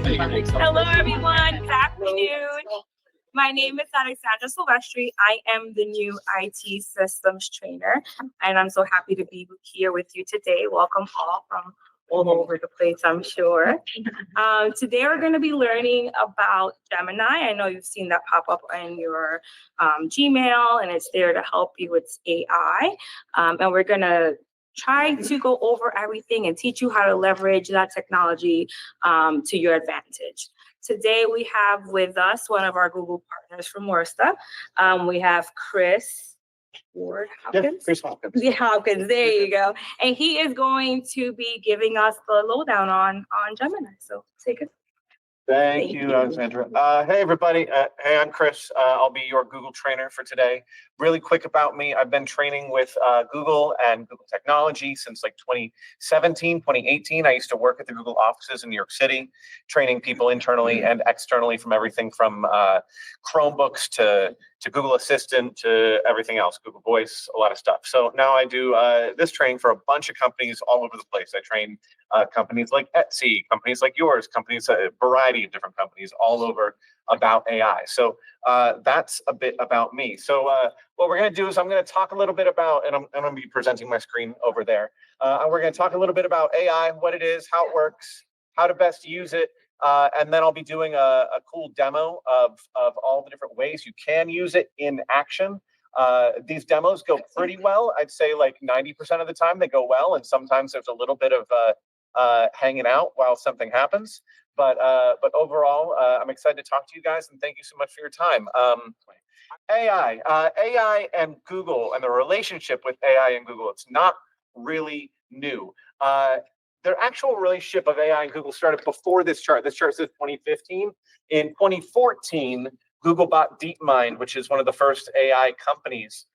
Hello, everyone. Good afternoon. My name is Alexandra Silvestri. I am the new IT systems trainer, and I'm so happy to be here with you today. Welcome all from all over the place, I'm sure. Today, we're going to be learning about Gemini. I know you've seen that pop up in your Gmail, and it's there to help you with AI. And we're going to try to go over everything and teach you how to leverage that technology to your advantage. Today, we have with us one of our Google partners from Wursta. We have Chris Hopkins. Yeah, Chris Hopkins. Yeah, Hopkins, there you go. And he is going to be giving us the lowdown on Gemini. So take it. Thank you, Alexandra. Hey, everybody. Hey, I'm Chris. I'll be your Google trainer for today. Really quick about me. I've been training with Google and Google technology since like 2017, 2018. I used to work at the Google offices in New York City, training people internally and externally from everything from Chromebooks to Google Assistant to everything else, Google Voice, a lot of stuff. So now I do this training for a bunch of companies all over the place. I train companies like Etsy, companies like yours, companies, a variety of different companies all over about AI. So that's a bit about me. So what we're going to do is I'm going to talk a little bit about, and I'm going to be presenting my screen over there. And we're going to talk a little bit about AI, what it is, how it works, how to best use it. And then I'll be doing a cool demo of all the different ways you can use it in action. These demos go pretty well. I'd say like 90% of the time they go well, and sometimes there's a little bit of hanging out while something happens. But overall, I'm excited to talk to you guys, and thank you so much for your time. AI and Google and the relationship with AI and Google, it's not really new. Their actual relationship of AI and Google started before this chart. This chart says 2015. In 2014, Google bought DeepMind, which is one of the first AI companies.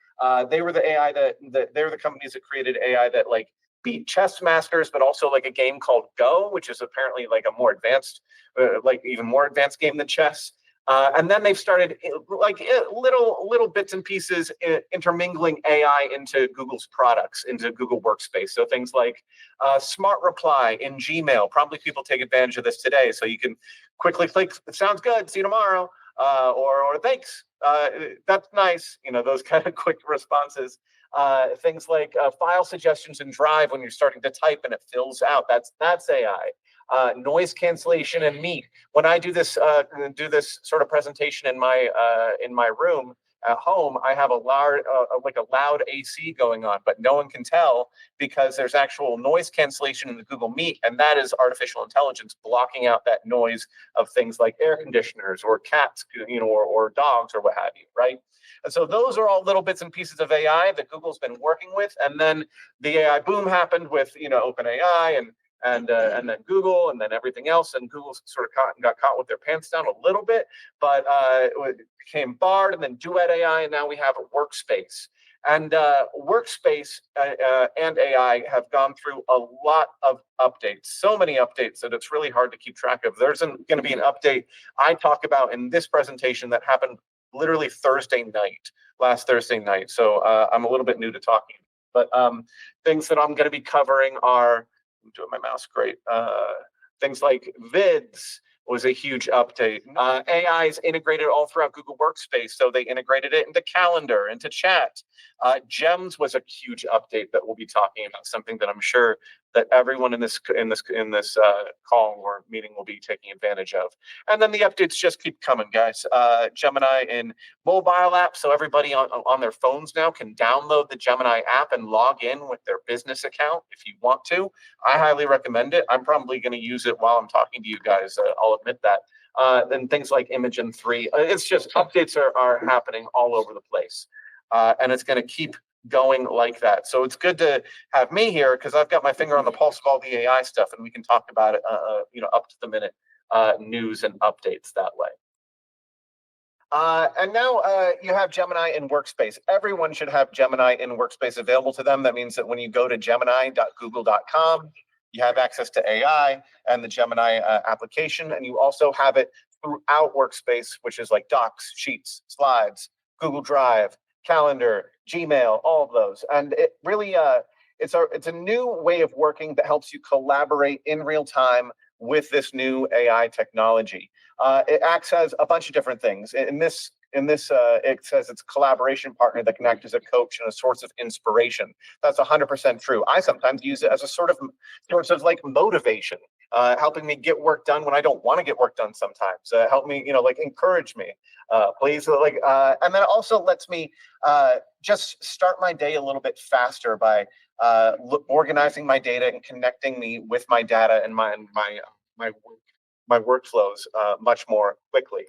They were the AI they were the companies that created AI that like beat chess masters, but also like a game called Go, which is apparently like a more advanced, like even more advanced game than chess. And then they've started like little bits and pieces intermingling AI into Google's products, into Google Workspace. So things like Smart Reply in Gmail. Probably people take advantage of this today. So you can quickly click, it sounds good, see you tomorrow, or thanks, that's nice. You know, those kind of quick responses. Things like file suggestions in Drive when you're starting to type and it fills out. That's AI. Noise cancellation and Meet. When I do this sort of presentation in my room at home, I have a loud AC going on, but no one can tell because there's actual noise cancellation in the Google Meet, and that is artificial intelligence blocking out that noise of things like air conditioners or cats, you know, or dogs or what have you, right? And so those are all little bits and pieces of AI that Google's been working with, and then the AI boom happened with OpenAI and then Google and then everything else, and Google sort of got caught with their pants down a little bit, but it became Bard and then Duet AI, and now we have a Workspace. And Workspace and AI have gone through a lot of updates, so many updates that it's really hard to keep track of. There's going to be an update I talk about in this presentation that happened literally last Thursday night. So I'm a little bit new to talking, but things that I'm going to be covering are, I'm doing my mouse great. Things like Vids was a huge update. AI is integrated all throughout Google Workspace, so they integrated it into Calendar, into Chat. Gems was a huge update that we'll be talking about, something that I'm sure that everyone in this call or meeting will be taking advantage of. And then the updates just keep coming, guys. Gemini in mobile apps, so everybody on their phones now can download the Gemini app and log in with their business account if you want to. I highly recommend it. I'm probably going to use it while I'm talking to you guys. I'll admit that. And things like Imagen 3. It's just updates are happening all over the place. And it's going to keep going like that. So it's good to have me here because I've got my finger on the pulse of all the AI stuff, and we can talk about it, up to the minute news and updates that way. And now you have Gemini in Workspace. Everyone should have Gemini in Workspace available to them. That means that when you go to gemini.google.com, you have access to AI and the Gemini application, and you also have it throughout Workspace, which is like Docs, Sheets, Slides, Google Drive, Calendar, Gmail, all of those. And it really, it's a new way of working that helps you collaborate in real time with this new AI technology. It acts as a bunch of different things. It says it's a collaboration partner that can act as a coach and a source of inspiration. That's 100% true. I sometimes use it as a sort of like motivation, helping me get work done when I don't want to get work done sometimes. Help me, like encourage me, please. And then it also lets me just start my day a little bit faster by organizing my data and connecting me with my data and my workflows much more quickly.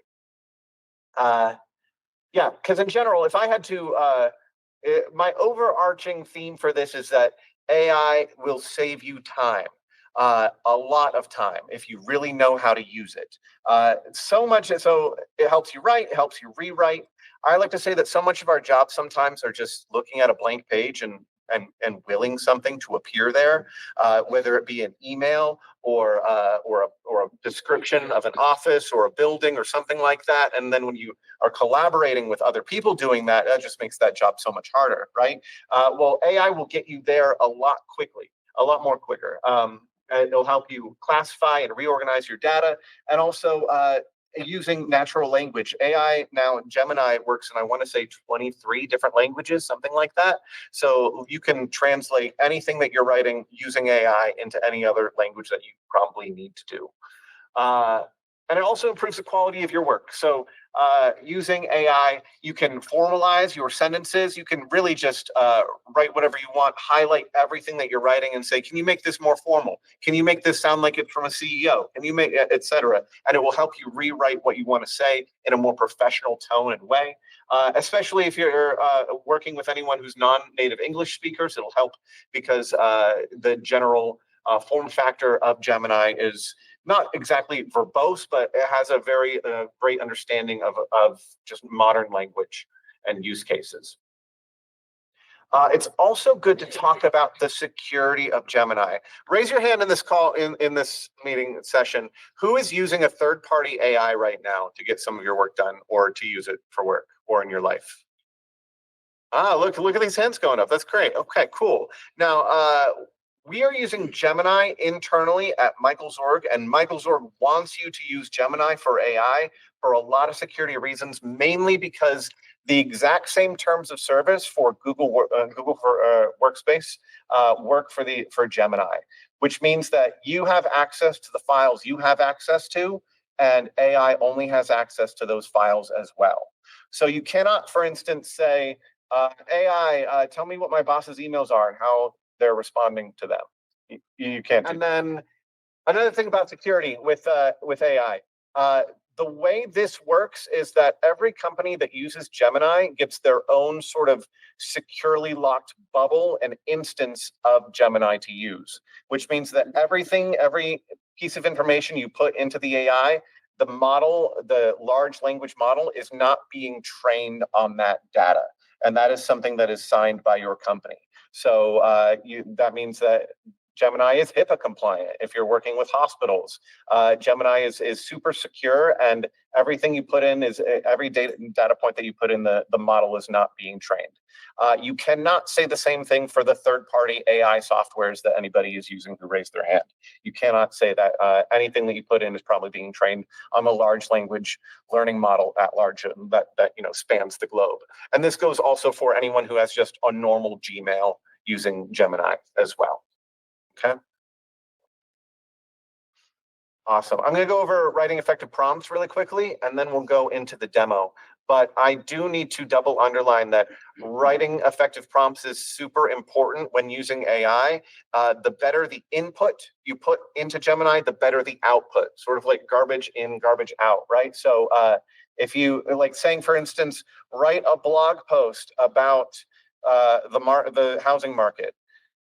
Yeah, because in general, if I had to, my overarching theme for this is that AI will save you time, a lot of time, if you really know how to use it. So much, so it helps you write, it helps you rewrite. I like to say that so much of our jobs sometimes are just looking at a blank page and willing something to appear there, whether it be an email or a description of an office or a building or something like that. And then when you are collaborating with other people doing that, that just makes that job so much harder, right? Well, AI will get you there a lot more quicker. And it'll help you classify and reorganize your data, and also using natural language. AI now, Gemini works in, I want to say, 23 different languages, something like that. So you can translate anything that you're writing using AI into any other language that you probably need to do. And it also improves the quality of your work. So using AI, you can formalize your sentences. You can really just write whatever you want, highlight everything that you're writing and say, can you make this more formal? Can you make this sound like it's from a CEO? Can you make, etc. And it will help you rewrite what you want to say in a more professional tone and way, especially if you're working with anyone who's non-native English speakers. It'll help because the general form factor of Gemini is not exactly verbose, but it has a very great understanding of just modern language and use cases. It's also good to talk about the security of Gemini. Raise your hand in this call, in this meeting session, who is using a third-party AI right now to get some of your work done or to use it for work or in your life? Look at these hands going up. That's great. Okay, cool. Now, we are using Gemini internally at Michael's.org, and Michael's.org wants you to use Gemini for AI for a lot of security reasons, mainly because the exact same terms of service for Google for Workspace work for Gemini, which means that you have access to the files you have access to, and AI only has access to those files as well. So you cannot, for instance, say, AI, tell me what my boss's emails are and how they're responding to them. You can't. And then another thing about security with AI, the way this works is that every company that uses Gemini gets their own sort of securely locked bubble and instance of Gemini to use, which means that every piece of information you put into the AI, the large language model, is not being trained on that data. And that is something that is signed by your company. So that means that Gemini is HIPAA compliant if you're working with hospitals. Gemini is super secure, and everything you put in is every data point that you put in the model is not being trained. You cannot say the same thing for the third-party AI softwares that anybody is using who raised their hand. You cannot say that anything that you put in is probably being trained on a large language learning model at large that spans the globe. And this goes also for anyone who has just a normal Gmail using Gemini as well. Okay. Awesome. I'm going to go over writing effective prompts really quickly, and then we'll go into the demo. But I do need to double underline that writing effective prompts is super important when using AI. The better the input you put into Gemini, the better the output, sort of like garbage in, garbage out, right? So if you, like saying, for instance, write a blog post about the housing market,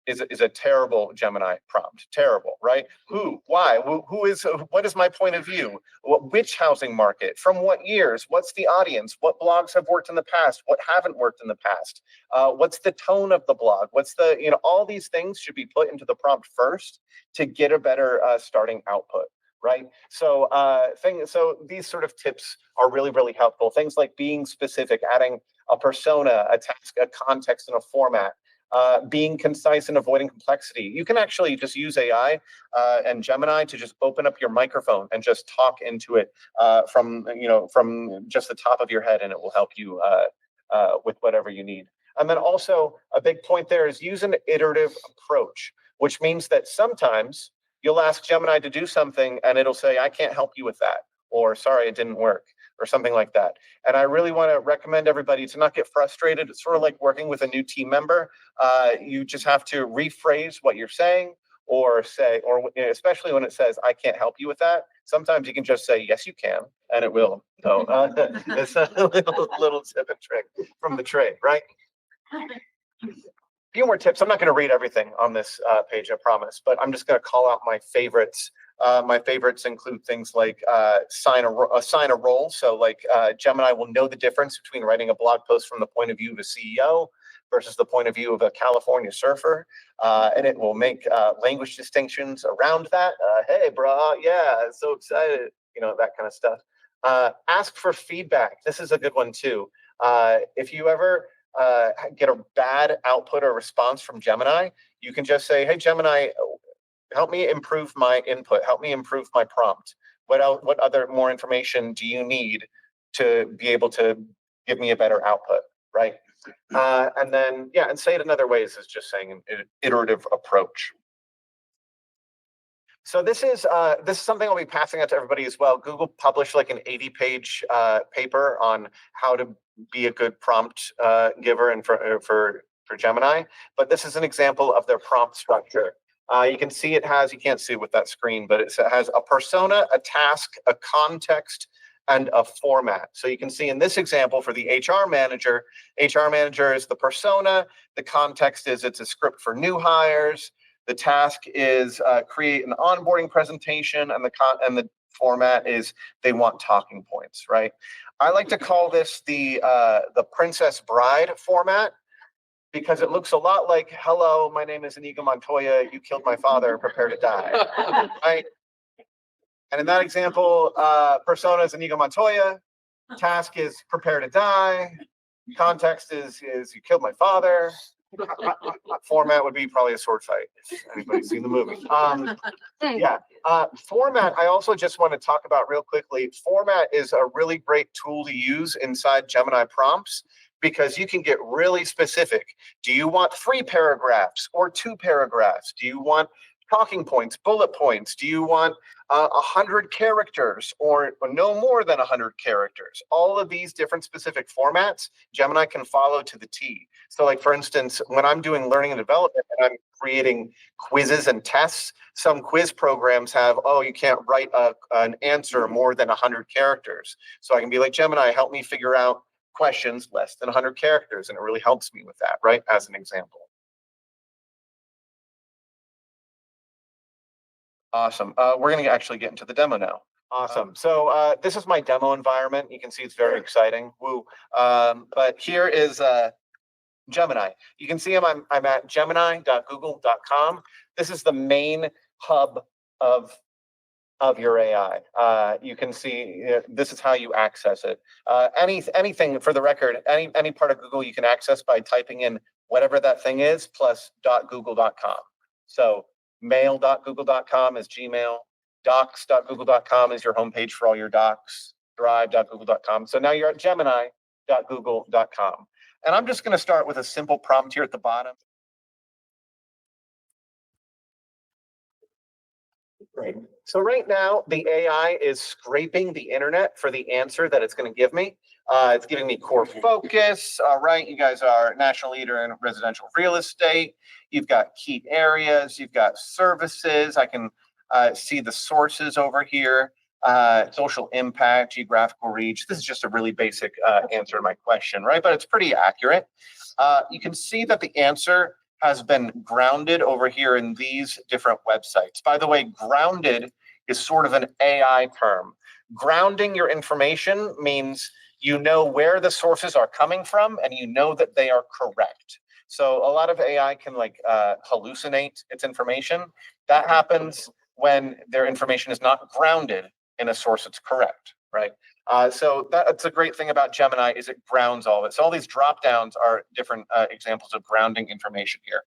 is a terrible Gemini prompt. Terrible, right? Who? Why? Who is? What is my point of view? Which housing market? From what years? What's the audience? What blogs have worked in the past? What haven't worked in the past? What's the tone of the blog? What's the, all these things should be put into the prompt first to get a better starting output, right? So so these sort of tips are really, really helpful. Things like being specific, adding a persona, a task, a context, and a format. being concise and avoiding complexity. You can actually just use AI and Gemini to just open up your microphone and just talk into it from just the top of your head, and it will help you with whatever you need. And then also a big point there is use an iterative approach, which means that sometimes you'll ask Gemini to do something and it'll say, I can't help you with that, or sorry, it didn't work, or something like that. And I really want to recommend everybody to not get frustrated. It's sort of like working with a new team member. You just have to rephrase what you're saying, or especially when it says, I can't help you with that. Sometimes you can just say, yes, you can, and it will. So it's a little tip and trick from the trade, right? A few more tips. I'm not going to read everything on this page, I promise, but I'm just going to call out my favorites. My favorites include things like assign a role. So like Gemini will know the difference between writing a blog post from the point of view of a CEO versus the point of view of a California surfer. And it will make language distinctions around that. Hey, brah, yeah, so excited, that kind of stuff. Ask for feedback. This is a good one too. If you ever get a bad output or response from Gemini, you can just say, hey, Gemini, help me improve my input. Help me improve my prompt. What other more information do you need to be able to give me a better output, right? And then, and say it in other ways is just saying an iterative approach. So this is something I'll be passing out to everybody as well. Google published like an 80-page paper on how to be a good prompt giver and for Gemini. But this is an example of their prompt structure. You can see it has, you can't see it with that screen, but it has a persona, a task, a context, and a format. So you can see in this example for the HR manager is the persona, the context is it's a script for new hires, the task is create an onboarding presentation, and the format is they want talking points, right? I like to call this the Princess Bride format, because it looks a lot like, hello, my name is Inigo Montoya, you killed my father, prepare to die, right? And in that example, persona is Inigo Montoya, task is prepare to die, context is you killed my father, format would be probably a sword fight, if anybody's seen the movie. Format, I also just want to talk about real quickly. Format is a really great tool to use inside Gemini prompts, because you can get really specific. Do you want 3 paragraphs or 2 paragraphs? Do you want talking points, bullet points? Do you want 100 characters or no more than 100 characters? All of these different specific formats, Gemini can follow to the T. So like, for instance, when I'm doing learning and development and I'm creating quizzes and tests, some quiz programs have, you can't write an answer more than 100 characters. So I can be like, Gemini, help me figure out questions less than 100 characters, and it really helps me with that, right? As an example. Awesome. We're going to actually get into the demo now. Awesome. So this is my demo environment. You can see it's very exciting. Woo. But here is Gemini. You can see I'm at gemini.google.com. This is the main hub of your AI. You can see this is how you access it. Anything, for the record, any part of Google you can access by typing in whatever that thing is plus .google.com. So mail.google.com is Gmail. Docs.google.com is your homepage for all your docs. Drive.google.com. So now you're at gemini.google.com. And I'm just going to start with a simple prompt here at the bottom. Great. So right now, the AI is scraping the internet for the answer that it's going to give me. It's giving me core focus. All right, you guys are national leader in residential real estate. You've got key areas. You've got services. I can see the sources over here. Social impact, geographical reach. This is just a really basic answer to my question, right? But it's pretty accurate. You can see that the answer has been grounded over here in these different websites. By the way, grounded is sort of an AI term. Grounding your information means you know where the sources are coming from and you know that they are correct. So a lot of AI can hallucinate its information. That happens when their information is not grounded in a source that's correct, right? So that's a great thing about Gemini is it grounds all of it. So all these drop downs are different examples of grounding information here.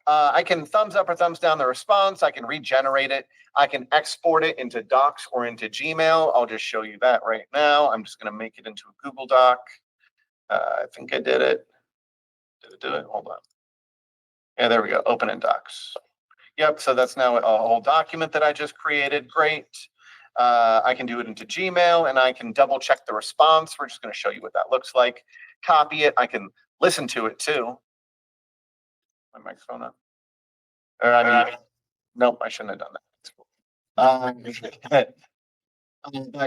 I can thumbs up or thumbs down the response. I can regenerate it. I can export it into Docs or into Gmail. I'll just show you that right now. I'm just going to make it into a Google Doc. I think I did it. Did it do it? Hold on. Yeah, there we go. Open in Docs. Yep. So that's now a whole document that I just created. Great. I can do it into Gmail and I can double check the response. We're just going to show you what that looks like. Copy it. I can listen to it too. My microphone up. Or I mean, nope, I shouldn't have done that.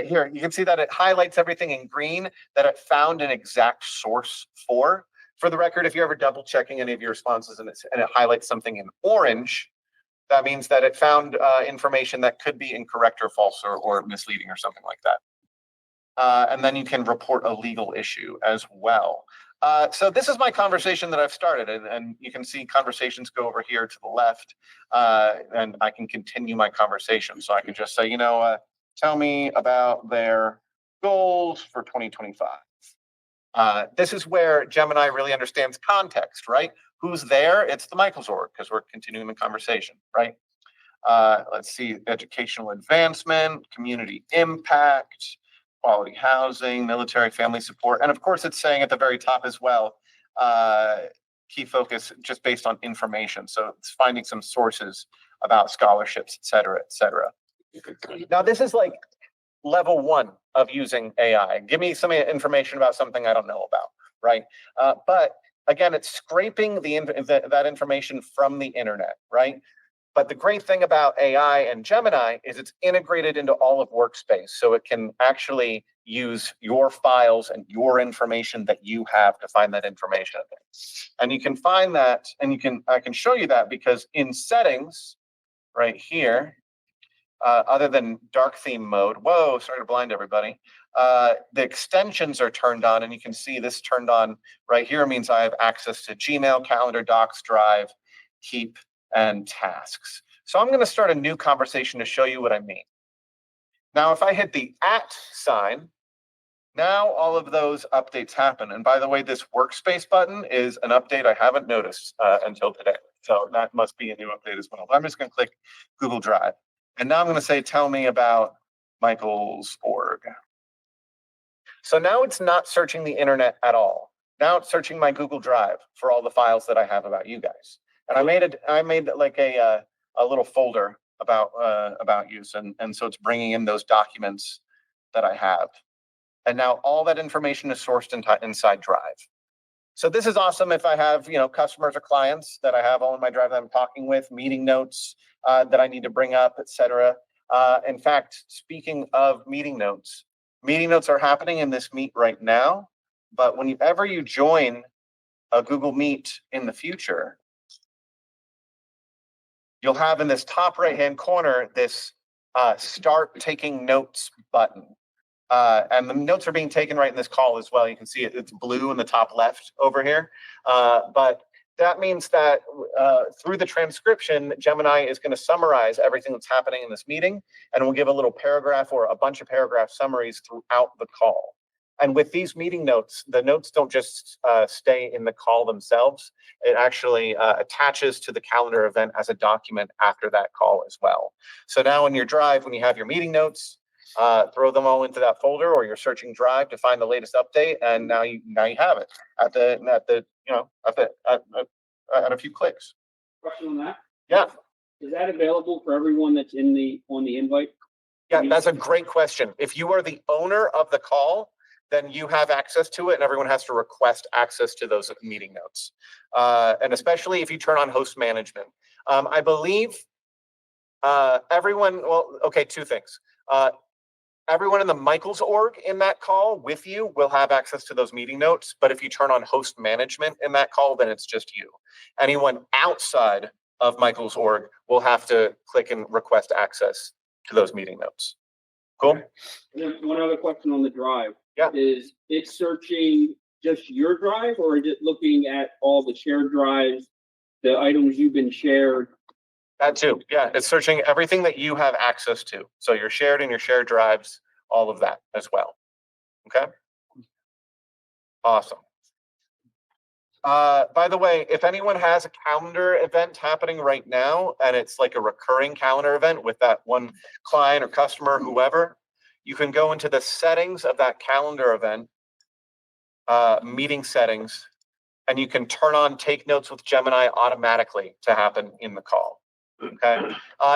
Here, you can see that it highlights everything in green that it found an exact source for. For the record, if you're ever double checking any of your responses and it highlights something in orange, that means that it found information that could be incorrect or false or misleading or something like that. And then you can report a legal issue as well. So this is my conversation that I've started, and you can see conversations go over here to the left, and I can continue my conversation. So I can just say, tell me about their goals for 2025. This is where Gemini really understands context, right? Who's there? It's the Michaels org, because we're continuing the conversation, right? Let's see, educational advancement, community impact, quality housing, military family support. And of course, it's saying at the very top as well, key focus just based on information. So it's finding some sources about scholarships, et cetera, et cetera. Now, this is like level 1 of using AI. Give me some information about something I don't know about, right? But again, it's scraping that information from the internet, right? But the great thing about AI and Gemini is it's integrated into all of Workspace. So it can actually use your files and your information that you have to find that information. And you can find that, and I can show you that because in settings right here, other than dark theme mode, whoa, sorry to blind everybody. The extensions are turned on, and you can see this turned on right here means I have access to Gmail, Calendar, Docs, Drive, Keep, and Tasks. So I'm going to start a new conversation to show you what I mean. Now, if I hit the @ sign, now all of those updates happen. And by the way, this Workspace button is an update I haven't noticed until today. So that must be a new update as well. I'm just going to click Google Drive. And now I'm going to say, tell me about Michaels org. So now it's not searching the internet at all. Now it's searching my Google Drive for all the files that I have about you guys. And I made like a little folder about you. And so it's bringing in those documents that I have. And now all that information is sourced inside Drive. So this is awesome if I have, customers or clients that I have all in my Drive that I'm talking with, meeting notes that I need to bring up, et cetera. In fact, speaking of meeting notes are happening in this Meet right now. But whenever you join a Google Meet in the future, you'll have in this top right-hand corner this Start Taking Notes button. And the notes are being taken right in this call as well. You can see it's blue in the top left over here. But that means that through the transcription, Gemini is going to summarize everything that's happening in this meeting, and will give a little paragraph or a bunch of paragraph summaries throughout the call. And with these meeting notes, the notes don't just stay in the call themselves. It actually attaches to the calendar event as a document after that call as well. So now in your Drive, when you have your meeting notes, throw them all into that folder, or you're searching Drive to find the latest update, and now you have it at a few clicks. Question on that? Yeah. Is that available for everyone that's on the invite? Yeah, that's a great question. If you are the owner of the call, then you have access to it, and everyone has to request access to those meeting notes. And especially if you turn on host management. I believe everyone, two things. Everyone in the Michaels org in that call with you will have access to those meeting notes. But if you turn on host management in that call, then it's just you. Anyone outside of Michaels org will have to click and request access to those meeting notes. Cool? And then one other question on the Drive. Yeah. Is it searching just your Drive, or is it looking at all the shared drives, the items you've been shared? That too. Yeah, it's searching everything that you have access to. So your shared and your shared drives all of that as well. Okay. Awesome. By the way, if anyone has a calendar event happening right now, and it's like a recurring calendar event with that one client or customer, whoever, you can go into the settings of that calendar event, meeting settings, and you can turn on Take Notes with Gemini automatically to happen in the call. Okay.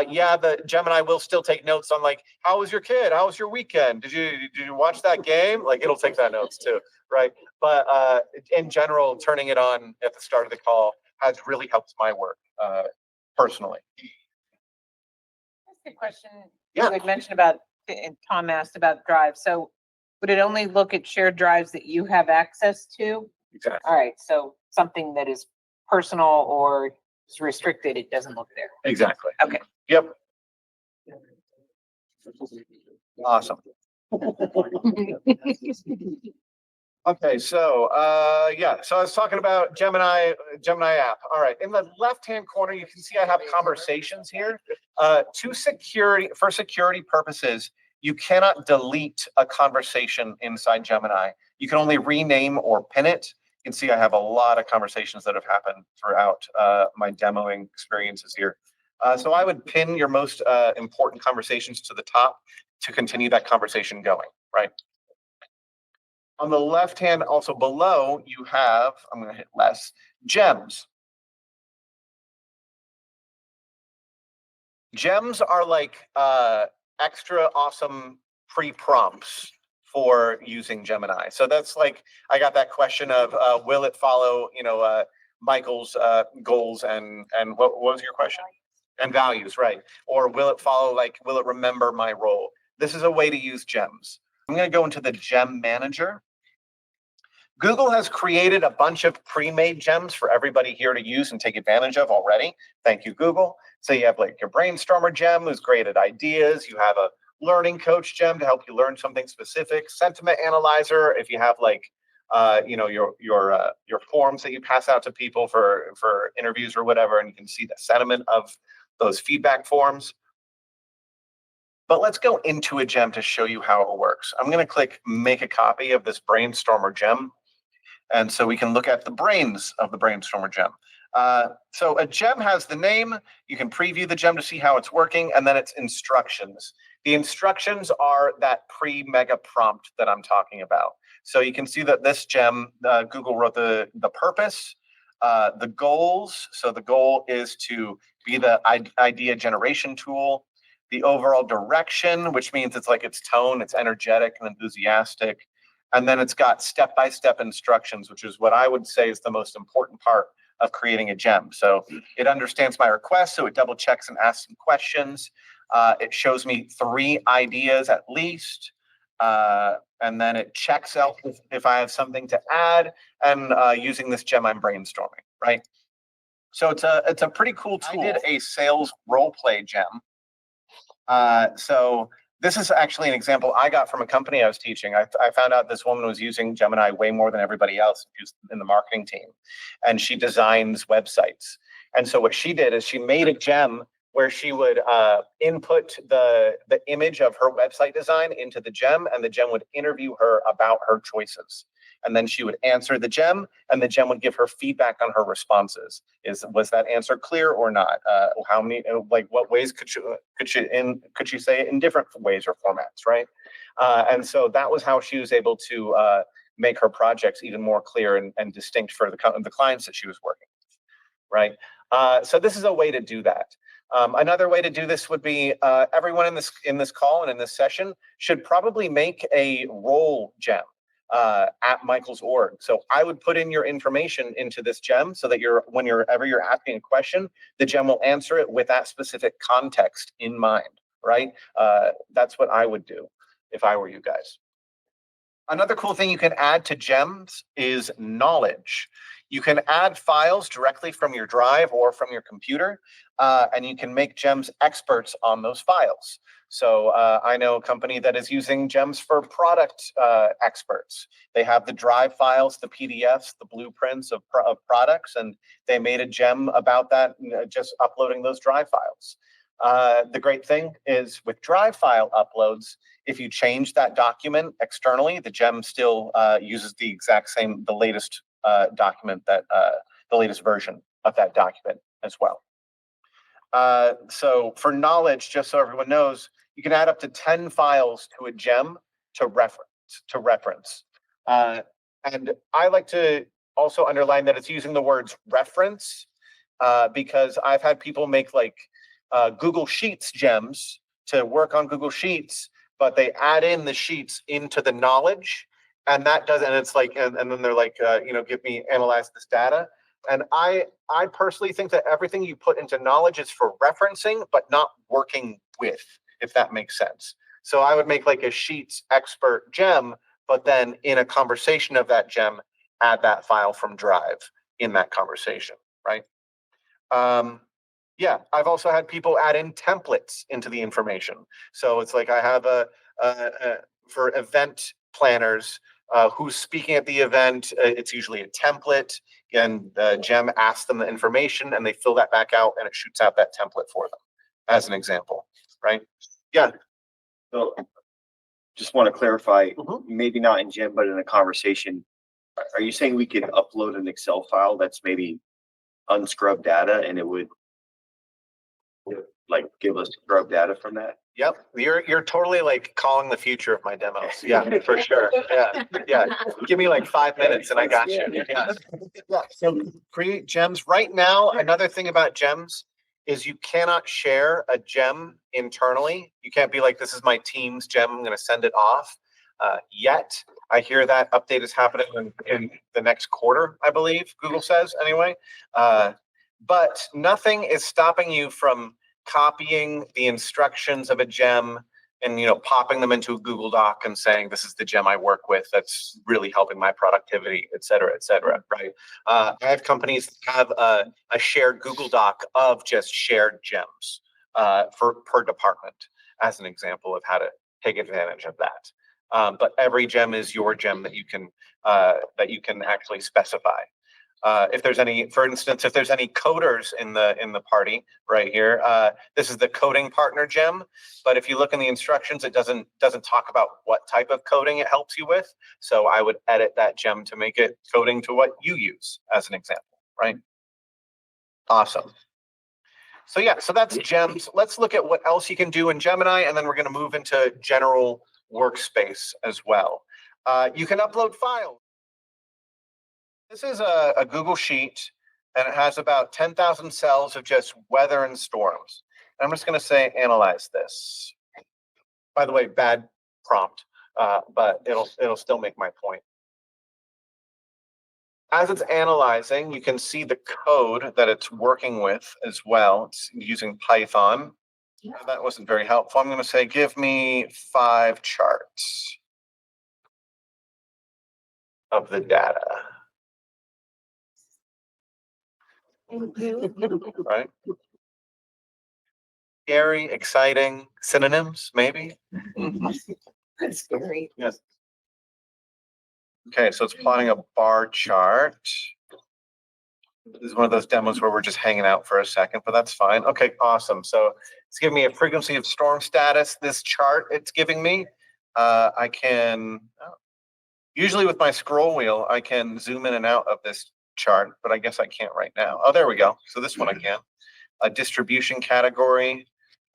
Yeah, the Gemini will still take notes on like, how was your kid? How was your weekend? Did you watch that game? Like, it'll take that notes too, right? But in general, turning it on at the start of the call has really helped my work personally. That's a good question. Yeah. You had mentioned about, and Tom asked about drives. So would it only look at shared drives that you have access to? Exactly. All right. So something that is personal or is restricted, it doesn't look there. Exactly. Okay. Yep. Awesome. Okay, so yeah, so I was talking about Gemini app. All right, in the left-hand corner, you can see I have conversations here. For security purposes, you cannot delete a conversation inside Gemini. You can only rename or pin it. You can see I have a lot of conversations that have happened throughout my demoing experiences here. So I would pin your most important conversations to the top to continue that conversation going, right? On the left hand, also below, you have, I'm going to hit less, gems. Gems are like extra awesome pre-prompts for using Gemini. So that's like, I got that question of, will it follow, Michael's goals and what was your question? And values, right? Or will it follow, like, will it remember my role? This is a way to use gems. I'm going to go into the gem manager. Google has created a bunch of pre-made gems for everybody here to use and take advantage of already. Thank you, Google. So you have like your brainstormer gem, who's great at ideas. You have a learning coach gem to help you learn something specific. Sentiment analyzer, if you have like, your forms that you pass out to people for interviews or whatever, and you can see the sentiment of those feedback forms. But let's go into a gem to show you how it works. I'm going to click make a copy of this brainstormer gem. And so we can look at the brains of the brainstormer gem. So a gem has the name. You can preview the gem to see how it's working, and then its instructions. The instructions are that pre-mega prompt that I'm talking about. So you can see that this gem, Google wrote the purpose, the goals. So the goal is to be the idea generation tool. The overall direction, which means it's like its tone, it's energetic and enthusiastic. And then it's got step-by-step instructions, which is what I would say is the most important part of creating a gem. So it understands my request, so it double checks and asks some questions. It shows me 3 ideas at least. And then it checks out if I have something to add. And using this gem, I'm brainstorming, right? So it's a pretty cool tool. I did a sales role play gem. So this is actually an example I got from a company I was teaching. I found out this woman was using Gemini way more than everybody else who's in the marketing team, and she designs websites. And so what she did is she made a gem where she would input the image of her website design into the gem, and the gem would interview her about her choices. And then she would answer the gem, and the gem would give her feedback on her responses. Was that answer clear or not? How many, like, what ways could she say it in different ways or formats, right? And so that was how she was able to make her projects even more clear and distinct for the clients that she was working with, right? So this is a way to do that. Another way to do this would be everyone in this call and in this session should probably make a role gem at Michael's org. So I would put in your information into this gem so that whenever you're asking a question, the gem will answer it with that specific context in mind, right? That's what I would do if I were you guys. Another cool thing you can add to gems is knowledge. You can add files directly from your drive or from your computer, and you can make gems experts on those files. So I know a company that is using gems for product experts. They have the drive files, the PDFs, the blueprints of products, and they made a gem about that, just uploading those drive files. The great thing is with Drive file uploads, if you change that document externally, the gem still uses the exact same, the latest document that the latest version of that document as well. So for knowledge, just so everyone knows, you can add up to 10 files to a gem to reference. And I like to also underline that it's using the words reference because I've had people make like Google Sheets gems to work on Google Sheets, but they add in the sheets into the knowledge, and that does, and it's like, and then they're like, give me analyze this data. And I personally think that everything you put into knowledge is for referencing, but not working with, if that makes sense. So I would make like a Sheets expert gem, but then in a conversation of that gem, add that file from Drive in that conversation, right? Yeah, I've also had people add in templates into the information. So it's like I have for event planners, who's speaking at the event, it's usually a template, and Gem asks them the information and they fill that back out and it shoots out that template for them, as an example, right? Yeah. So just want to clarify, Mhm. maybe not in Gem, but in a conversation, are you saying we could upload an Excel file that's maybe unscrubbed data and it would like give us scrub data from that? Yep, you're totally like calling the future of my demos. Yeah, for sure. Yeah. Give me like 5 minutes and I got you. Yeah. Yeah. So create gems. Right now, another thing about gems is you cannot share a gem internally. You can't be like, this is my team's gem, I'm going to send it off. Yet, I hear that update is happening in the next quarter, I believe, Google says anyway. But nothing is stopping you from copying the instructions of a gem and popping them into a Google Doc and saying, this is the gem I work with that's really helping my productivity, et cetera, right? I have companies that have a shared Google Doc of just shared gems per department, as an example of how to take advantage of that. But every gem is your gem that you can actually specify. If there's any, for instance, if there's any coders in the party right here, this is the coding partner gem. But if you look in the instructions, it doesn't talk about what type of coding it helps you with. So I would edit that gem to make it coding to what you use, as an example, right? Awesome. So yeah, so that's gems. Let's look at what else you can do in Gemini, and then we're going to move into general workspace as well. You can upload files. This is a Google Sheet, and it has about 10,000 cells of just weather and storms. And I'm just going to say, analyze this. By the way, bad prompt, but it'll still make my point. As it's analyzing, you can see the code that it's working with as well. It's using Python. That wasn't very helpful. I'm going to say, give me 5 charts of the data. Right? Scary, exciting, synonyms, maybe? That's scary. Yes. Okay, so it's plotting a bar chart. This is one of those demos where we're just hanging out for a second, but that's fine. Okay, awesome. So it's giving me a frequency of storm status. This chart it's giving me, I can, usually with my scroll wheel, I can zoom in and out of this chart, but I guess I can't right now. Oh, there we go. So this one I can. A distribution category.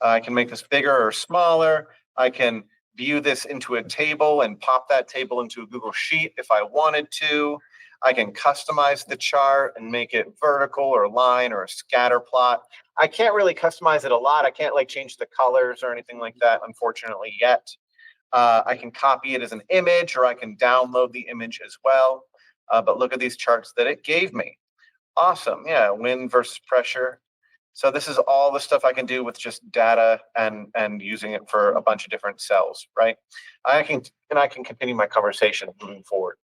I can make this bigger or smaller. I can view this into a table and pop that table into a Google Sheet if I wanted to. I can customize the chart and make it vertical or line or a scatter plot. I can't really customize it a lot. I can't like change the colors or anything like that, unfortunately, yet. I can copy it as an image, or I can download the image as well. But look at these charts that it gave me. Awesome. Yeah, wind versus pressure. So this is all the stuff I can do with just data and using it for a bunch of different cells, right? I can continue my conversation moving forward.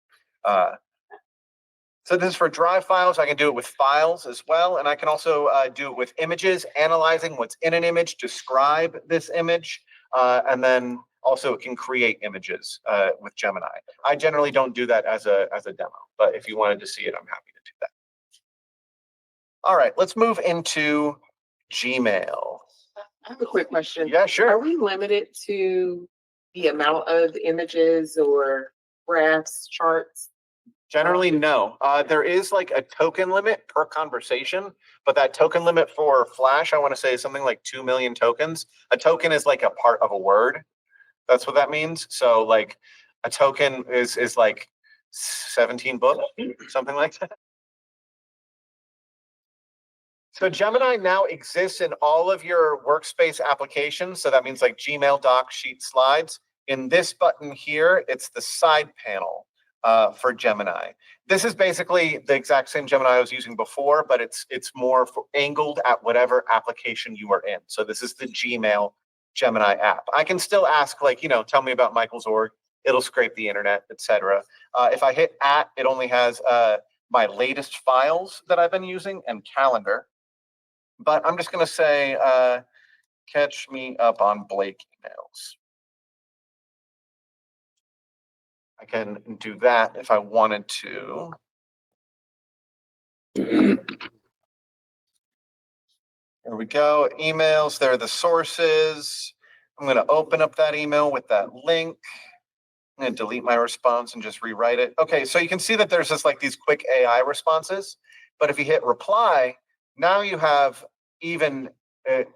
So this is for Drive files. I can do it with files as well. And I can also do it with images, analyzing what's in an image, describe this image, and then also it can create images with Gemini. I generally don't do that as a demo, but if you wanted to see it, I'm happy to do that. All right, let's move into Gmail. I have a quick question. Yeah, Are sure. we limited to the amount of images or graphs, charts? Generally, no. There is like a token limit per conversation, but that token limit for Flash, I want to say is something like 2 million tokens. A token is like a part of a word. That's what that means. So like a token is like 17 books, something like that. So Gemini now exists in all of your Workspace applications. So that means like Gmail, Docs, Sheets, Slides. In this button here, it's the side panel for Gemini. This is basically the exact same Gemini I was using before, but it's more angled at whatever application you are in. So this is the Gmail Gemini app. I can still ask like, tell me about Michael's org. It'll scrape the internet, etc. If I hit @ it only has my latest files that I've been using and calendar. But I'm just going to say, catch me up on Blake emails. I can do that if I wanted to. There we go. Emails, they're the sources. I'm going to open up that email with that link. I'm going to delete my response and just rewrite it. Okay, so you can see that there's just like these quick AI responses. But if you hit reply, now you have even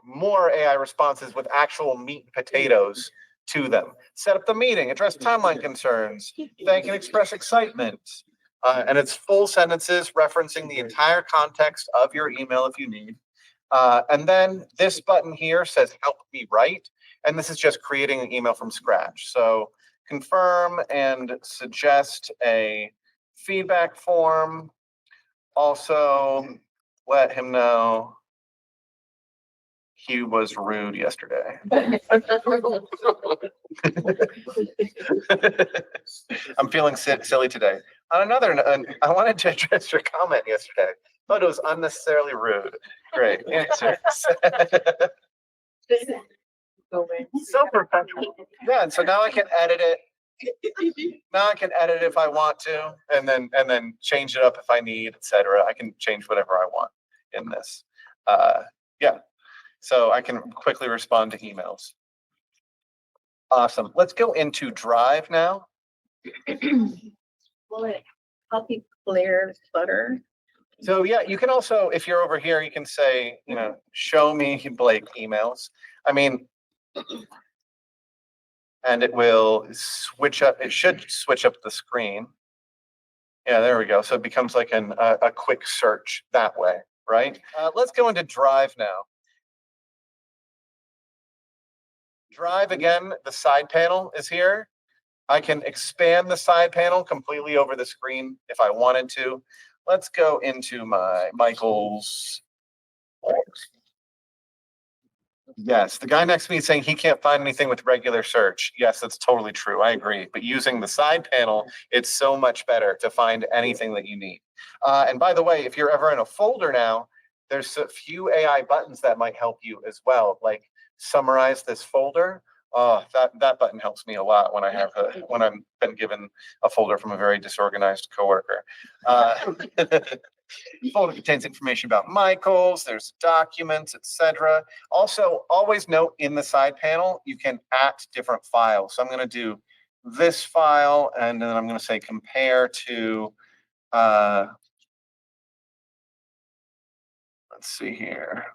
more AI responses with actual meat and potatoes to them. Set up the meeting, address timeline concerns, thank and express excitement. And it's full sentences referencing the entire context of your email if you need. And then this button here says help me write. And this is just creating an email from scratch. So confirm and suggest a feedback form. Also, let him know he was rude yesterday. I'm feeling silly today. On another note, I wanted to address your comment yesterday. Thought it was unnecessarily rude. Great answer. So professional. Yeah, and so now I can edit it. Now I can edit if I want to, and then change it up if I need, etc. I can change whatever I want in this. Yeah. So I can quickly respond to emails. Awesome. Let's go into Drive now. Will it help you clear clutter? So yeah, you can also, if you're over here, you can say, show me Blake emails. I mean, and it will switch up. It should switch up the screen. Yeah, there we go. So it becomes like a quick search that way, right? Let's go into Drive now. Drive again, the side panel is here. I can expand the side panel completely over the screen if I wanted to. Let's go into my Michael's. Yes, the guy next to me is saying he can't find anything with regular search. Yes, that's totally true. I agree. But using the side panel, it's so much better to find anything that you need. And by the way, if you're ever in a folder now, there's a few AI buttons that might help you as well, like summarize this folder. Oh, that button helps me a lot when when I've been given a folder from a very disorganized coworker. Folder contains information about Michael's, there's documents, etc. Also, always note in the side panel, you can @ different files. So I'm going to do this file, and then I'm going to say compare to, let's see here.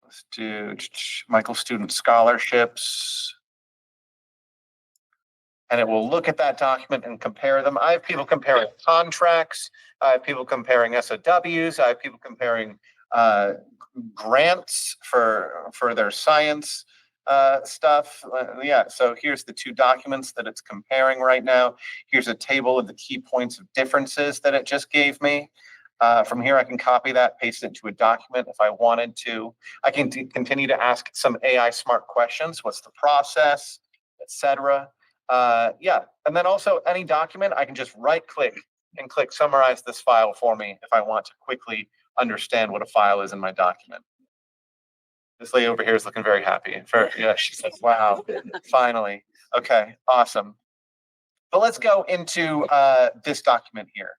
Let's do Michael Student Scholarships. And it will look at that document and compare them. I have people comparing contracts. I have people comparing SOWs. I have people comparing grants for their science stuff. Yeah, so here's the two documents that it's comparing right now. Here's a table of the key points of differences that it just gave me. From here, I can copy that, paste it into a document if I wanted to. I can continue to ask some AI smart questions. What's the process, etc. Yeah, and then also any document, I can just right click and click summarize this file for me if I want to quickly understand what a file is in my document. This lady over here is looking very happy. Yeah, she's like, wow, finally. Okay, awesome. But let's go into this document here,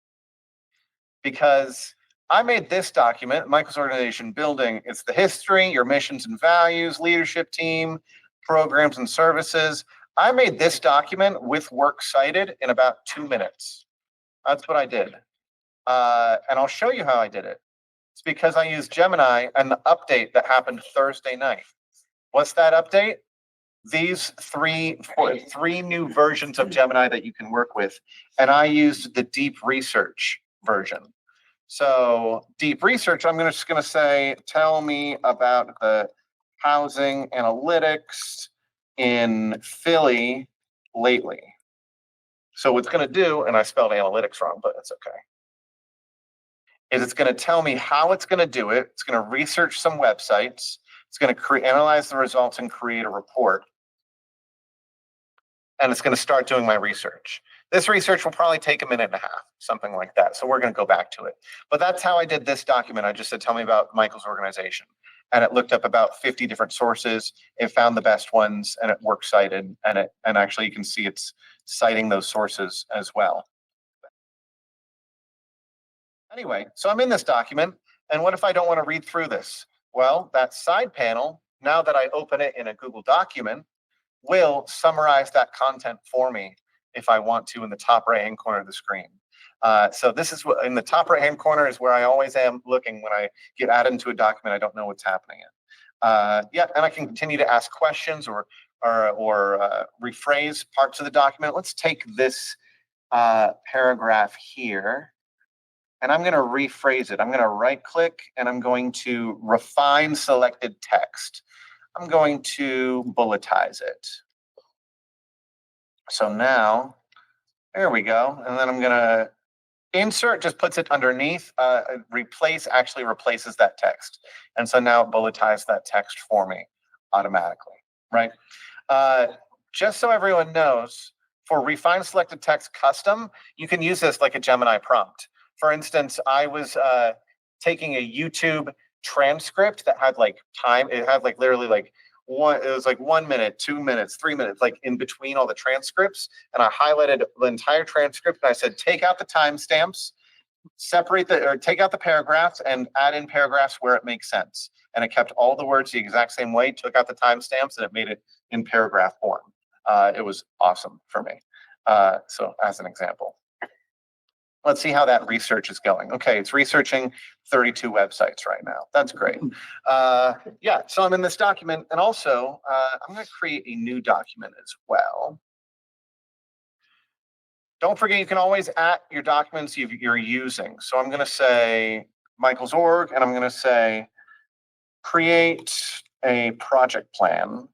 because I made this document, Michael's organization building. It's the history, your missions and values, leadership team, programs and services. I made this document with works cited in about 2 minutes. That's what I did. And I'll show you how I did it. It's because I used Gemini and the update that happened Thursday night. What's that update? These three new versions of Gemini that you can work with. And I used the deep research version. So deep research, I'm just going to say, tell me about the housing analytics in Philly lately. So what's going to do, and I spelled analytics wrong, but it's okay, is it's going to tell me how it's going to do it. It's going to research some websites. It's going to analyze the results and create a report. And it's going to start doing my research. This research will probably take a minute and a half, something like that. So we're going to go back to it. But that's how I did this document. I just said, tell me about Michael's organization. And it looked up about 50 different sources. It found the best ones and it works cited. And actually you can see it's citing those sources as well. Anyway, so I'm in this document. And what if I don't want to read through this? Well, that side panel, now that I open it in a Google document, will summarize that content for me if I want to in the top right-hand corner of the screen. So this is what in the top right-hand corner is where I always am looking when I get added into a document I don't know what's happening in. Yeah, and I can continue to ask questions or rephrase parts of the document. Let's take this paragraph here, and I'm going to rephrase it. I'm going to right-click, and I'm going to refine selected text. I'm going to bulletize it. So now, there we go. And then I'm going to insert, just puts it underneath. Replace actually replaces that text. And so now it bulletized that text for me automatically, right? Just so everyone knows, for refine selected text custom, you can use this like a Gemini prompt. For instance, I was taking a YouTube transcript that had like time. It had like literally like it was like 1 minute, 2 minutes, 3 minutes, like in between all the transcripts. And I highlighted the entire transcript and I said, take out the timestamps, take out the paragraphs and add in paragraphs where it makes sense. And it kept all the words the exact same way, took out the timestamps, and it made it in paragraph form. It was awesome for me. So as an example. Let's see how that research is going. Okay, it's researching 32 websites right now. That's great. Yeah, so I'm in this document, and also I'm going to create a new document as well. Don't forget, you can always add your documents you're using. So I'm going to say Michael's org, and I'm going to say create a project plan.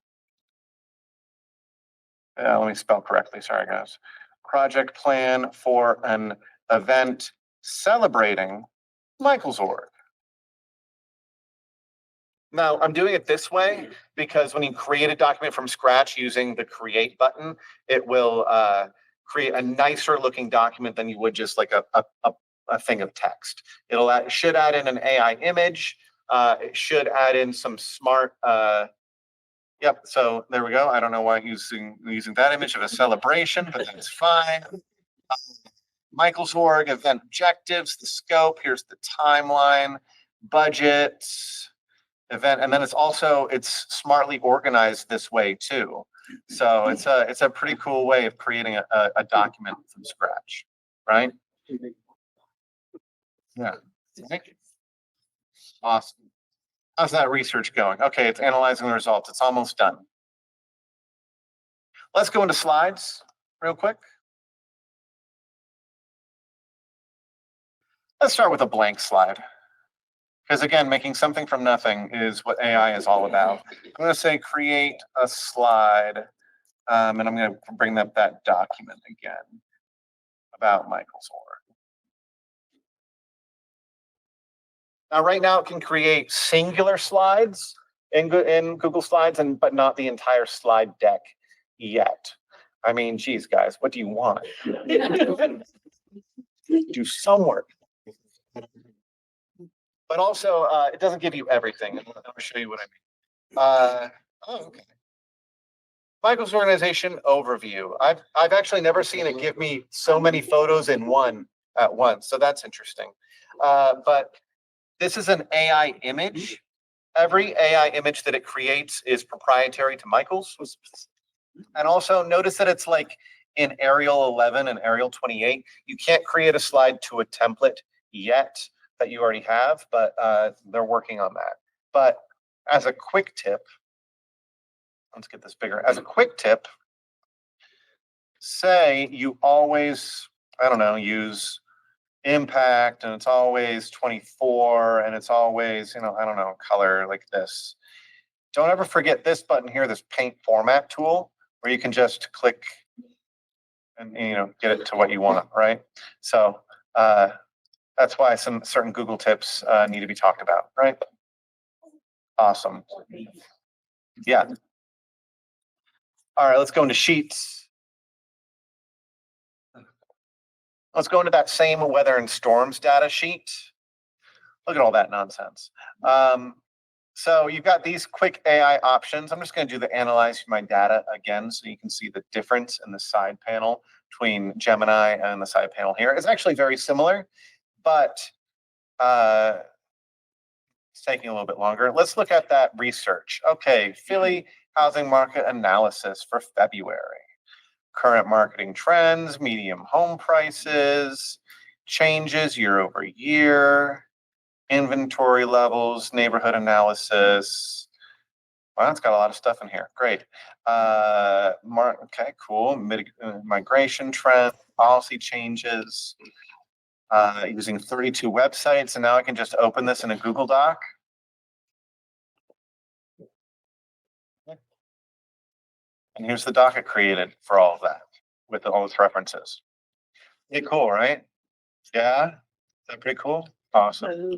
Let me spell correctly. Sorry, guys. Project plan for an event celebrating Michael's org. Now, I'm doing it this way because when you create a document from scratch using the create button, it will create a nicer looking document than you would just like a thing of text. It should add in an AI image. It should add in some smart, yep, so there we go. I don't know why I'm using that image of a celebration, but that's fine. Michael's org, event objectives, the scope, here's the timeline, budget, event, and then it's smartly organized this way too. So it's a pretty cool way of creating a document from scratch, right? Yeah. Awesome. How's that research going? Okay, it's analyzing the results. It's almost done. Let's go into slides real quick. Let's start with a blank slide. Because again, making something from nothing is what AI is all about. I'm going to say create a slide, and I'm going to bring up that document again about Michael's org. Now, right now, it can create singular slides in Google Slides, but not the entire slide deck yet. I mean, geez, guys, what do you want? Do some work. But also, it doesn't give you everything. I'll show you what I mean. Oh, okay. Michael's organization overview. I've actually never seen it give me so many photos in one at once, so that's interesting. But This is an AI image. Every AI image that it creates is proprietary to Michael's. And also notice that it's like in Arial 11 and Arial 28. You can't create a slide to a template yet that you already have, but they're working on that. But as a quick tip, let's get this bigger. As a quick tip, say you always, I don't know, use impact and it's always 24 and it's always, I don't know, color like this. Don't ever forget this button here, this paint format tool, where you can just click and get it to what you want, right? So that's why some certain Google tips need to be talked about, right? Awesome. Yeah. All right, let's go into Sheets. Let's go into that same weather and storms data sheet. Look at all that nonsense. So you've got these quick AI options. I'm just going to do the analyze my data again so you can see the difference in the side panel between Gemini and the side panel here. It's actually very similar, but it's taking a little bit longer. Let's look at that research. Okay, Philly housing market analysis for February. Current marketing trends, medium home prices, changes year over year, inventory levels, neighborhood analysis. Wow, it's got a lot of stuff in here. Great. Okay, cool. Migration trend, policy changes, using 32 websites. And now I can just open this in a Google Doc. And here's the doc it created for all of that with all its references. Pretty cool, right? Yeah? Is that pretty cool? Awesome.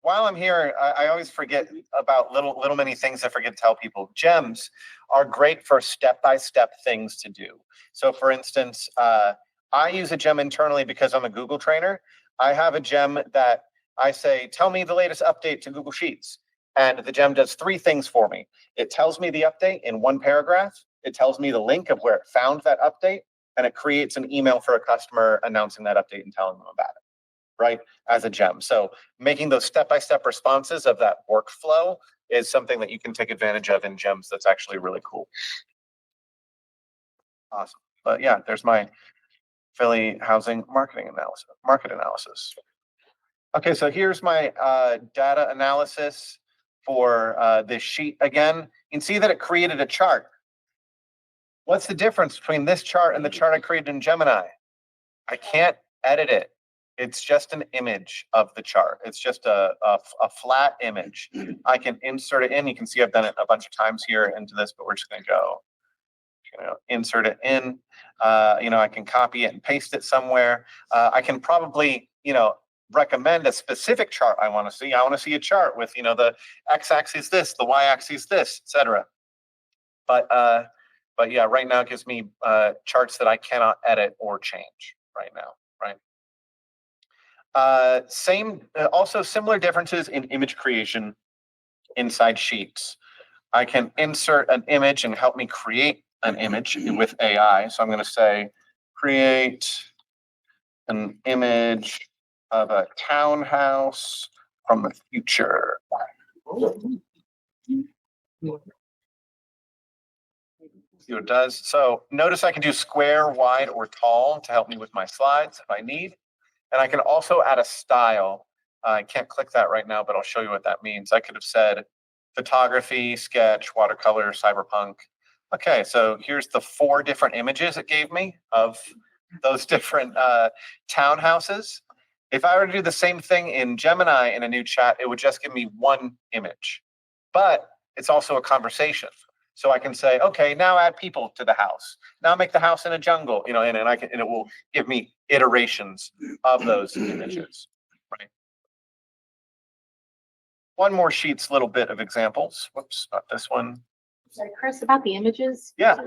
While I'm here, I always forget about little many things I forget to tell people. Gems are great for step-by-step things to do. So for instance, I use a gem internally because I'm a Google trainer. I have a gem that I say, tell me the latest update to Google Sheets. And the gem does 3 things for me. It tells me the update in 1 paragraph. It tells me the link of where it found that update. And it creates an email for a customer announcing that update and telling them about it, right? As a gem. So making those step-by-step responses of that workflow is something that you can take advantage of in Gems. That's actually really cool. Awesome. But yeah, there's my Philly housing market analysis. Okay, so here's my data analysis for this sheet again. You can see that it created a chart. What's the difference between this chart and the chart I created in Gemini? I can't edit it. It's just an image of the chart. It's just a flat image. I can insert it in. You can see I've done it a bunch of times here into this, but we're just going to go, insert it in. I can copy it and paste it somewhere. I can probably, recommend a specific chart I want to see. I want to see a chart with, the x-axis this, the y-axis this, etc. But yeah, right now it gives me charts that I cannot edit or change right now, right? Also similar differences in image creation inside Sheets. I can insert an image and help me create an image with AI. So I'm going to say, create an image of a townhouse from the future. See what it does. So notice I can do square, wide, or tall to help me with my slides if I need. And I can also add a style. I can't click that right now, but I'll show you what that means. I could have said photography, sketch, watercolor, cyberpunk. Okay, so here's the 4 different images it gave me of those different townhouses. If I were to do the same thing in Gemini in a new chat, it would just give me 1 image. But it's also a conversation. So I can say, okay, now add people to the house. Now make the house in a jungle, and it will give me iterations of those images, right? One more Sheets little bit of examples. Whoops, not this one. Sorry, Chris, about the images. Yeah.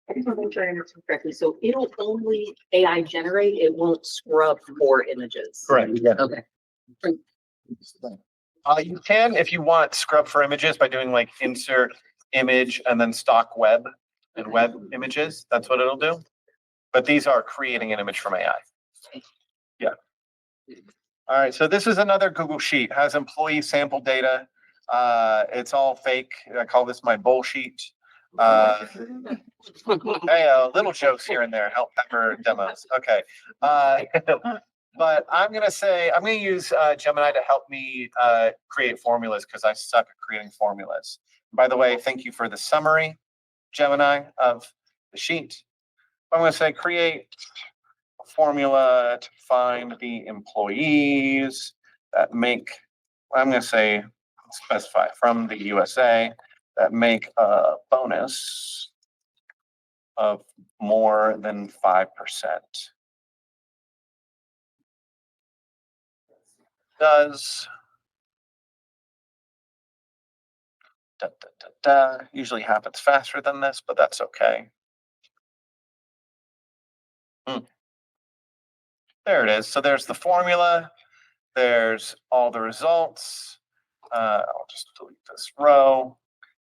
I just want to make sure I understand correctly. So it'll only AI generate, it won't scrub for images. Correct. Yeah. Okay. You can, if you want, scrub for images by doing like insert image and then stock web and web images. That's what it'll do. But these are creating an image from AI. Yeah. All right, so this is another Google Sheet, has employee sample data. It's all fake. I call this my bullsheet. Hey, little jokes here and there help pepper demos. Okay. But I'm going to use Gemini to help me create formulas because I suck at creating formulas. By the way, thank you for the summary, Gemini, of the sheet. I'm going to say create a formula to find the employees that make, I'm going to say, specify from the USA that make a bonus of more than 5%. Does usually happens faster than this, but that's okay. There it is. So there's the formula. There's all the results. I'll just delete this row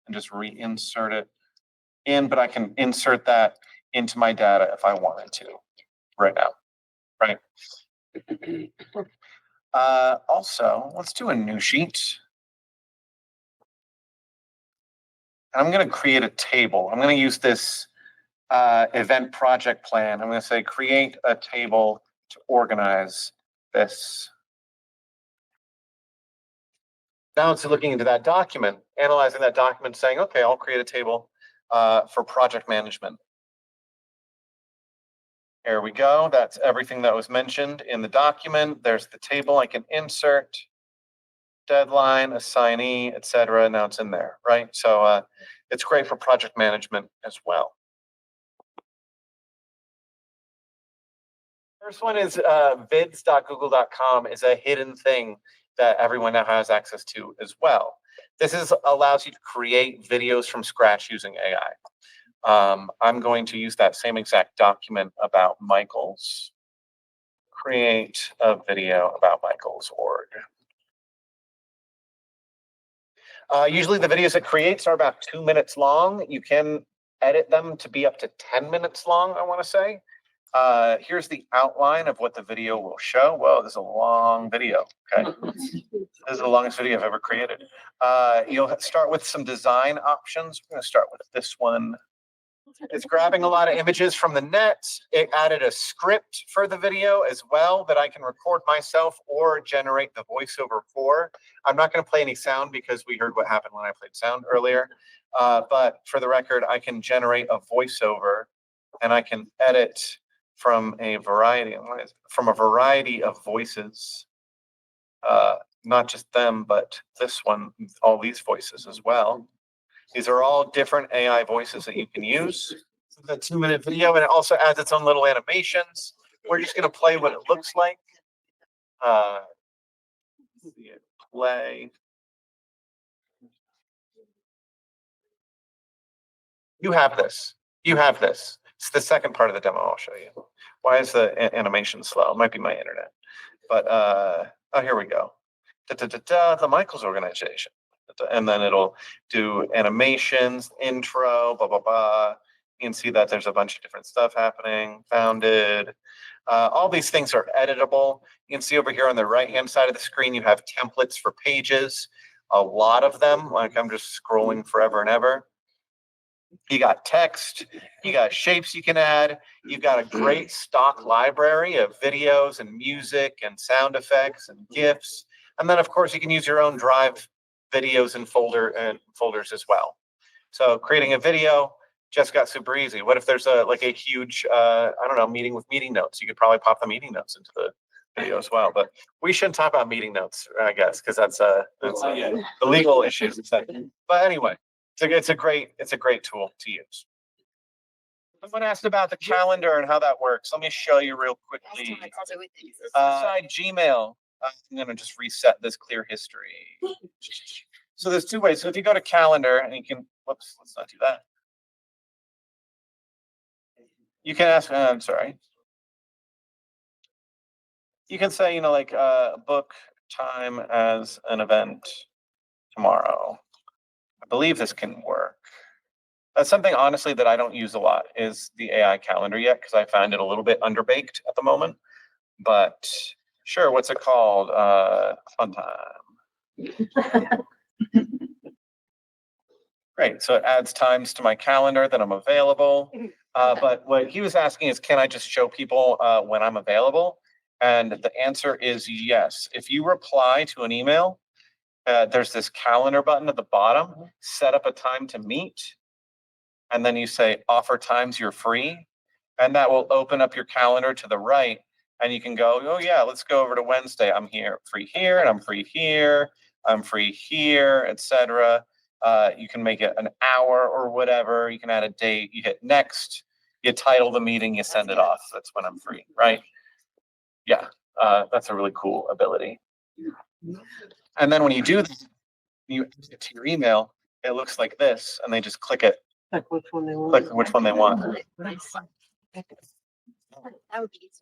and just reinsert it in, but I can insert that into my data if I wanted to right now, right? Also, let's do a new sheet. And I'm going to create a table. I'm going to use this event project plan. I'm going to say create a table to organize this. Now it's looking into that document, analyzing that document, saying, okay, I'll create a table for project management. Here we go. That's everything that was mentioned in the document. There's the table I can insert, deadline, assignee, etc. Now it's in there, right? So it's great for project management as well. First one is vids.google.com is a hidden thing that everyone now has access to as well. This allows you to create videos from scratch using AI. I'm going to use that same exact document about Michael's. Create a video about Michael's org. Usually the videos it creates are about 2 minutes long. You can edit them to be up to 10 minutes long, I want to say. Here's the outline of what the video will show. Whoa, this is a long video. Okay. This is the longest video I've ever created. You'll start with some design options. We're going to start with this one. It's grabbing a lot of images from the net. It added a script for the video as well that I can record myself or generate the voiceover for. I'm not going to play any sound because we heard what happened when I played sound earlier. But for the record, I can generate a voiceover and I can edit from a variety of voices. Not just them, but this one, all these voices as well. These are all different AI voices that you can use. It's a 2-minute video, and it also adds its own little animations. We're just going to play what it looks like. See it play. You have this. You have this. It's the second part of the demo I'll show you. Why is the animation slow? It might be my internet. But, oh, here we go. The Michaels organization. And then it'll do animations, intro, blah, blah, blah. You can see that there's a bunch of different stuff happening. Founded. All these things are editable. You can see over here on the right-hand side of the screen, you have templates for pages. A lot of them, like I'm just scrolling forever and ever. You got text, you got shapes you can add. You've got a great stock library of videos and music and sound effects and GIFs. And then, of course, you can use your own Drive videos and folders as well. So creating a video just got super easy. What if there's a huge, I don't know, meeting with meeting notes? You could probably pop the meeting notes into the video as well. But we shouldn't talk about meeting notes, I guess, because that's the legal issues. But anyway, it's a great tool to use. Someone asked about the calendar and how that works. Let me show you real quickly. Inside Gmail, I'm going to just reset this clear history. So there's two ways. So if you go to calendar and you can, whoops, let's not do that. You can ask, I'm sorry. You can say, book time as an event tomorrow. I believe this can work. That's something, honestly, that I don't use a lot is the AI calendar yet, because I find it a little bit underbaked at the moment. But Sure, what's it called? Fun time. Great, so it adds times to my calendar that I'm available. But what he was asking is, can I just show people when I'm available? And the answer is yes. If you reply to an email, there's this calendar button at the bottom, set up a time to meet, and then you say offer times you're free, and that will open up your calendar to the right, and you can go, oh yeah, let's go over to Wednesday. I'm free here, and I'm free here, I'm free here, etc. You can make it an hour or whatever. You can add a date. You hit next. You title the meeting. You send it off. That's when I'm free, right? Yeah, that's a really cool ability. And then when you do that, you add it to your email. It looks like this, and they just click it. Like which one they want. Click which one they want. That would be easy.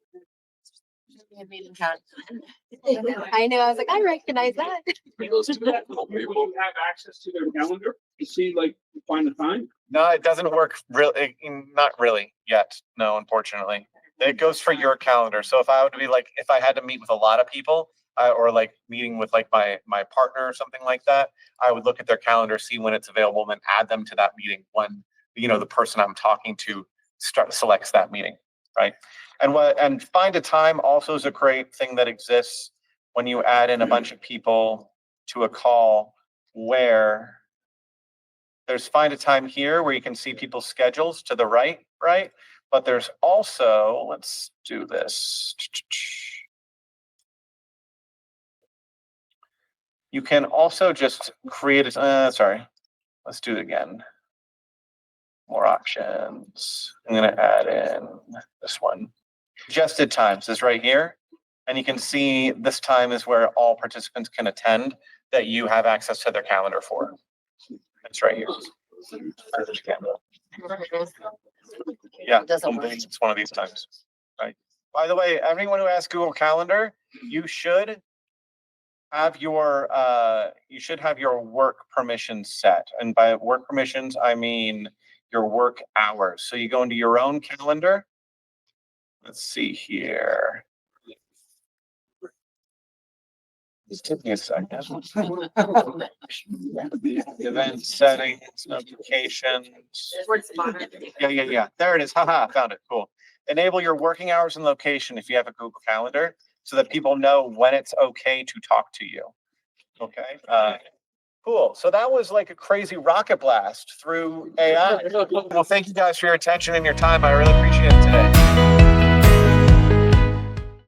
I know, I was like, I recognize that. People have access to their calendar to see, like, find the time. No, it doesn't work really. Not really yet. No, unfortunately, it goes for your calendar. So if I would be like, if I had to meet with a lot of people, or like meeting with like my partner or something like that, I would look at their calendar, see when it's available, and then add them to that meeting when the person I'm talking to selects that meeting, right? And find a time also is a great thing that exists when you add in a bunch of people to a call, where there's find a time here where you can see people's schedules to the right, right? But there's also, let's do this. You can also just create a, let's do it again. More options. I'm gonna add in this one. Suggested times is right here. And you can see this time is where all participants can attend that you have access to their calendar for. It's right here. Yeah, it's one of these times, right? By the way, everyone who has Google Calendar, you should have your work permissions set. And by work permissions, I mean your work hours. So you go into your own calendar. Let's see here. Just give me a second. Event settings, notifications. Yeah. There it is. Haha, found it. Cool. Enable your working hours and location if you have a Google Calendar, so that people know when it's okay to talk to you. Okay. Cool. So that was like a crazy rocket blast through AI. Well, thank you guys for your attention and your time. I really appreciate it today.